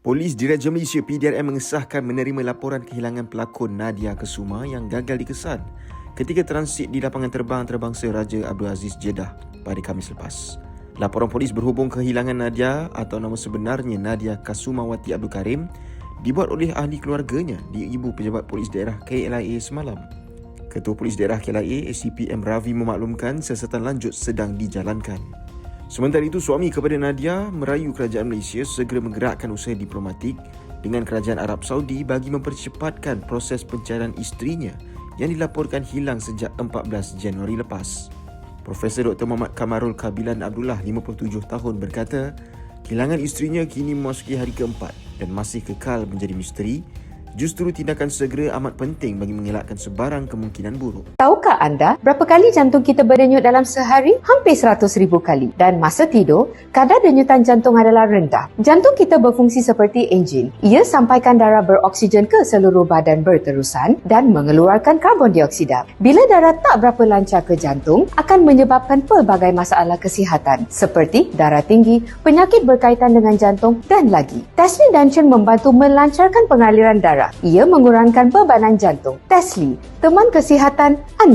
Polis Diraja Malaysia PDRM mengesahkan menerima laporan kehilangan pelakon Nadia Kesuma yang gagal dikesan ketika transit di lapangan terbang antarabangsa Raja Abdul Aziz Jeddah pada Khamis lepas. Laporan polis berhubung kehilangan Nadia atau nama sebenarnya Nadia Kasumawati Abdul Karim dibuat oleh ahli keluarganya di Ibu Pejabat Polis Daerah KLIA semalam. Ketua Polis Daerah KLIA ACP M. Ravi memaklumkan siasatan lanjut sedang dijalankan. Sementara itu, suami kepada Nadia merayu kerajaan Malaysia segera menggerakkan usaha diplomatik dengan kerajaan Arab Saudi bagi mempercepatkan proses pencarian isterinya yang dilaporkan hilang sejak 14 Januari lepas. Profesor Dr. Muhammad Kamarul Kabilan Abdullah, 57 tahun berkata, kehilangan isterinya kini memasuki hari keempat dan masih kekal menjadi misteri. Justru tindakan segera amat penting bagi mengelakkan sebarang kemungkinan buruk. Tahukah anda berapa kali jantung kita berdenyut dalam sehari? Hampir 100,000 kali. Dan masa tidur, kadar denyutan jantung adalah rendah. Jantung kita berfungsi seperti enjin. Ia sampaikan darah beroksigen ke seluruh badan berterusan dan mengeluarkan karbon dioksida. Bila darah tak berapa lancar ke jantung, akan menyebabkan pelbagai masalah kesihatan seperti darah tinggi, penyakit berkaitan dengan jantung dan lagi. Tesli Danchan membantu melancarkan pengaliran darah. Ia mengurangkan bebanan jantung. Tesli, teman kesihatan anda.